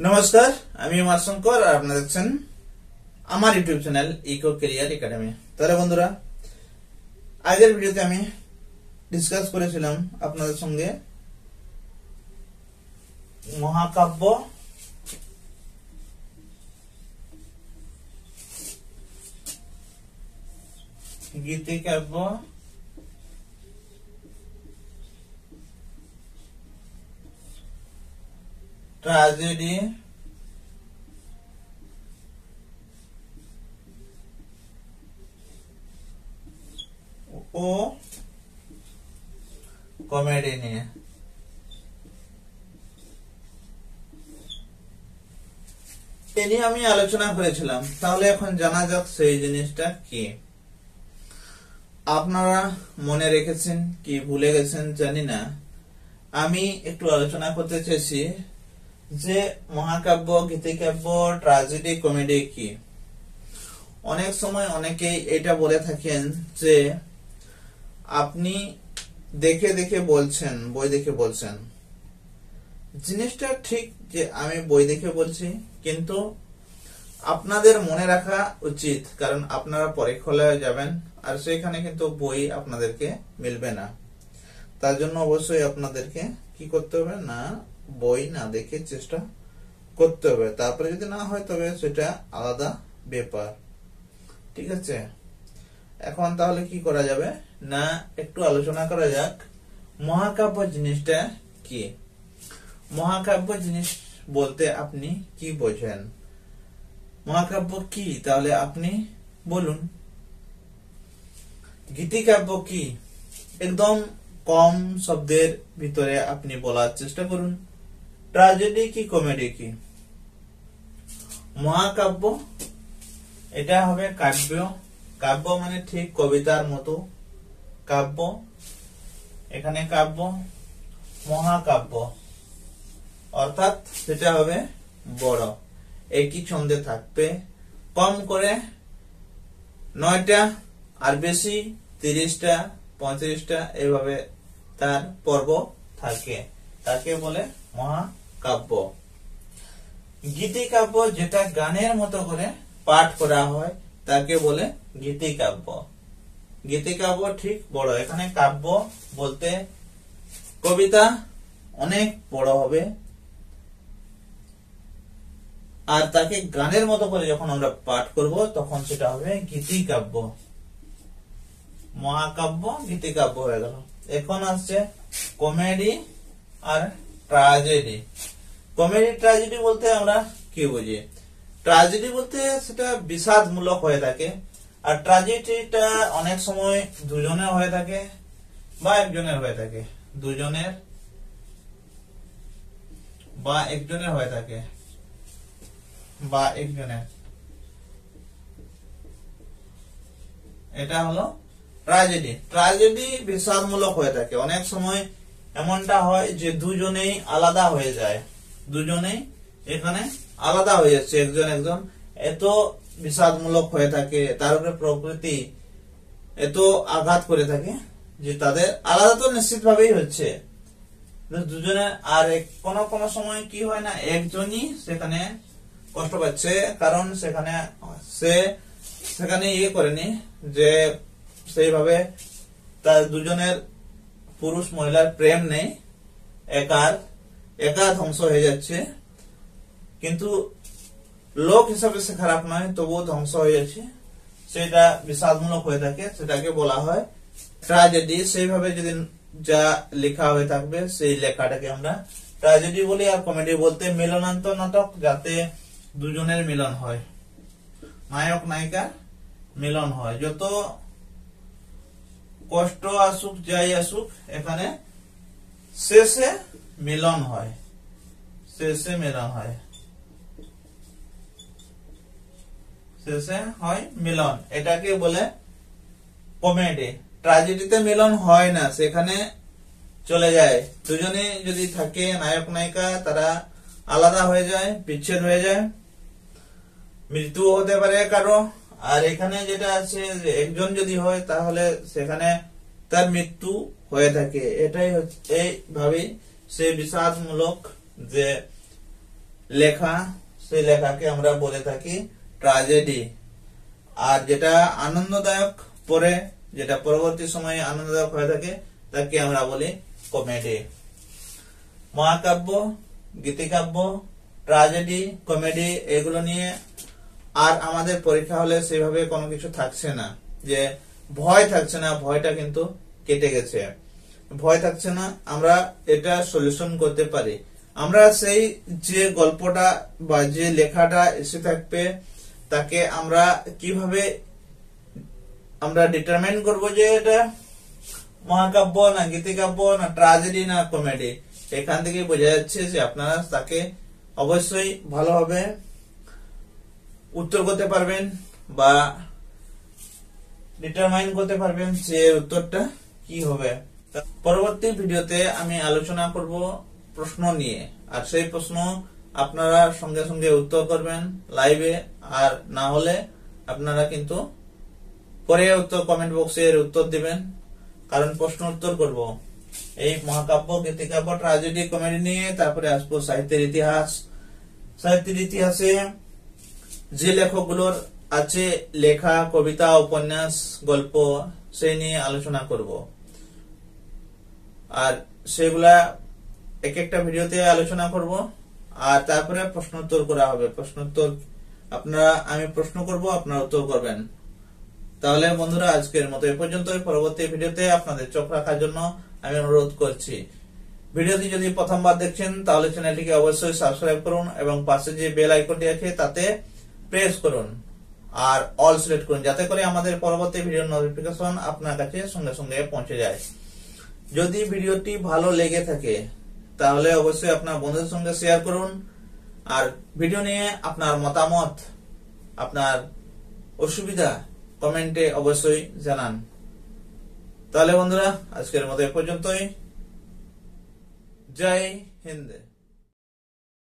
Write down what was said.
নমস্কার, আমি উমার শঙ্কর আর আপনারা দেখছেন আমার YouTube channel Eco Career Academy. তাহলে বন্ধুরা, আগের ভিডিওতে আমি ডিসকাস করেছিলাম আপনাদের সঙ্গে মহাকাব্য, গীতিকাব্য, ট্র্যাজেডি, ও কমেডি নিয়ে। এ নিয়ে আমি আলোচনা করেছিলাম। তাহলে এখন জানা যাক সেই জিনিসটা কি। আপনারা মনে রেখেছেন কি ভুলে গেছেন জানি না। আমি একটু আলোচনা করতে চাইছি যে মহাকাব্য, গীতিকাব্য, ট্র্যাজেডি, কমেডি কি। অনেক সময় অনেকেই এটা বলে থাকেন যে আপনি দেখে দেখে বলছেন, বই দেখে বলছেন। জিনিসটা ঠিক যে আমি বই দেখে বলছি, কিন্তু আপনাদের মনে রাখা উচিত, কারণ আপনারা পরীক্ষায় যাবেন আর সেখানে কিন্তু বই আপনাদেরকে মিলবে না। তার জন্য অবশ্যই আপনাদেরকে কি করতে হবে না, বই না দেখে চেষ্টা করতে হবে। তারপরে যদি না হয় তবে সেটা আলাদা ব্যাপার, ঠিক আছে। এখন তাহলে কি করা যাবে না, একটু আলোচনা করা যাক মহাকাব্য জিনিসটা কি। মহাকাব্য জিনিস বলতে আপনি কি বোঝেন? মহাকাব্য কি তাহলে আপনি বলুন। গীতিকাব্য কি, একদম কম শব্দের ভিতরে আপনি বলার চেষ্টা করুন। ট্র্যাজেডি কি, কমেডি কি। মহাকাব্য এটা হবে কাব্য। কাব্য মানে ঠিক কবিতার মতো কাব্য, এখানে কাব্য। মহাকাব্য অর্থাৎ সেটা হবে বড়, একই ছন্দে থাকবে, কম করে 9টা আর বেশি 30টা 35টা এভাবে তার পর্ব থাকে, তাকে বলে মহাকাব্য। গীতিকাব্য যেটা গানের মতো করে পাঠ করা হয় তাকে বলে গীতিকাব্য। গীতিকাব্য ঠিক বড়, এখানে কাব্য বলতে কবিতা অনেক বড় হবে, আর তাকে গানের মতো করে যখন আমরা পাঠ করব তখন সেটা হবে গীতিকাব্য। মহাকাব্য, গীতিকাব্য হয়ে গেল। এখন আসছে কমেডি আর ট্র্যাজেডি। কমেডি ট্র্যাজেডি বলতে আমরা কি বুঝি? ট্র্যাজেডি বলতে সেটা বিষাদমূলক হয়ে থাকে, আর ট্র্যাজেডিটা অনেক সময় দুজনের হয়ে থাকে বা একজনের হয়ে থাকে। দুজনের বা একজনের হয়ে থাকে বা একজনের, এটা হলো ট্র্যাজেডি। ট্র্যাজেডি বিষাদমূলক হয়ে থাকে। অনেক সময় এমনটা হয় যে দুজনেই আলাদা হয়ে যায়, দুজনেই এখানে আলাদা হয়ে যাচ্ছে, একজন একজন। এত বিষাদমূলক হয়ে থাকে, তার উপরে প্রকৃতি এত আঘাত করে থাকে যে তাদের আলাদা তো নিশ্চিত ভাবেই হচ্ছে দুজনে। আর কোনো কোনো সময় কি হয় না, একজনই সেখানে কষ্ট পাচ্ছে, কারণ সেখানে ইয়ে করেনি যে সেইভাবে তার দুজনের পুরুষ মহিলার প্রেম নেই, একা ধ্বংস হয়ে যাচ্ছে। কিন্তু লোক হিসাবে সে খারাপ নয়, তবুও ধ্বংস হয়ে যাচ্ছে, সেটা বিষাদমূলক হয়ে থাকে, সেটাকে বলা হয় ট্র্যাজেডি। সেইভাবে যদি যা লেখা হয়ে থাকবে সেই লেখাটাকে আমরা ট্র্যাজেডি বলি। আর কমেডি বলতে মিলনান্তর নাটক, যাতে দুজনের মিলন হয়, নায়ক নায়িকার মিলন হয়। যত কষ্ট আসুক যাই আসুক, এখানে শেষে মিলন হয়, শেষে মিলন হয়, শেষে হয় মিলন, এটাকে বলে কমেডি। ট্র্যাজেডিতে মিলন হয় না, সেখানে চলে যায়। দুজনে যদি থাকে নায়ক নায়িকা, তারা আলাদা হয়ে যায়, বিচ্ছেদ হয়ে যায়, মৃত্যু হতে পারে কারো। আর এখানে যেটা আছে যে একজন যদি হয় তাহলে সেখানে তার মৃত্যু হয়ে থাকে। এটাই হচ্ছে, এইভাবেই সে বিষাদমূলক যে লেখা, সেই লেখাকে আমরা বলে থাকি ট্র্যাজেডি। আর যেটা আনন্দদায়ক পরে, যেটা পরবর্তী সময়ে আনন্দদায়ক হয়ে থাকে, তাকে আমরা বলি কমেডি। মহাকাব্য, গীতিকাব্য, ট্র্যাজেডি, কমেডি এগুলো নিয়ে আর আমাদের পরীক্ষা হলে সেভাবে কোনো কিছু থাকছে না, যে ভয় থাকছে না, ভয়টা কিন্তু কেটে গেছে। ভয় থাকছে না, আমরা এটা সলিউশন করতে পারি। আমরা সেই যে গল্পটা বা যে লেখাটা এসে থাকবে তাকে আমরা কিভাবে আমরা ডিটারমাইন করব যে এটা মহাকাব্য না গীতিকাব্য না ট্র্যাজেডি না কমেডি। এখান থেকে বোঝা যাচ্ছে যে আপনারা তাকে অবশ্যই ভালোভাবে উত্তর করতে পারবেন বা ডিটারমাইন করতে পারবেন যে উত্তরটা কি হবে। পরবর্তী ভিডিওতে আমি আলোচনা করব প্রশ্ন নিয়ে, আর সেই প্রশ্ন আপনারা সঙ্গে সঙ্গে উত্তর করবেন লাইভে, আর না হলে আপনারা কিন্তু পরে উত্তর কমেন্ট বক্সে এর উত্তর দিবেন, কারণ প্রশ্ন উত্তর করব এই মহাকাব্য, গীতিকাব্য, ট্র্যাজেডি, কমেডি নিয়ে। তারপরে আসবো সাহিত্যের ইতিহাস। সাহিত্যের ইতিহাসে যে লেখকগুলোর আছে লেখা, কবিতা, উপন্যাস, গল্প, সেই নিয়ে আলোচনা করব। আর সেগুলা এক একটা ভিডিওতে আলোচনা করব। আর তারপরে প্রশ্ন উত্তর করা হবে। প্রশ্ন উত্তর আপনারা, আমি প্রশ্ন করব, আপনারা উত্তর করবেন। তাহলে বন্ধুরা আজকের মতো এ পর্যন্তই। পরবর্তী ভিডিওতে আপনাদের চোখ রাখার জন্য আমি অনুরোধ করছি। ভিডিওটি যদি প্রথমবার দেখছেন তাহলে চ্যানেলটিকে অবশ্যই সাবস্ক্রাইব করুন এবং পাশে যে বেল আইকনটি আছে তাতে প্রেস করুন আর অল সিলেক্ট করুন, যাতে করে আমাদের পরবর্তী ভিডিওর নোটিফিকেশন আপনার কাছে সঙ্গে সঙ্গে পৌঁছে যায়। যদি ভিডিওটি ভালো লেগে থাকে তাহলে অবশ্যই আপনার বন্ধুদের সঙ্গে শেয়ার করুন, আর ভিডিও নিয়ে আপনার মতামত, আপনার অসুবিধা কমেন্টে অবশ্যই জানান। তাহলে বন্ধুরা আজকের মতো এ পর্যন্তই। জয় হিন্দ।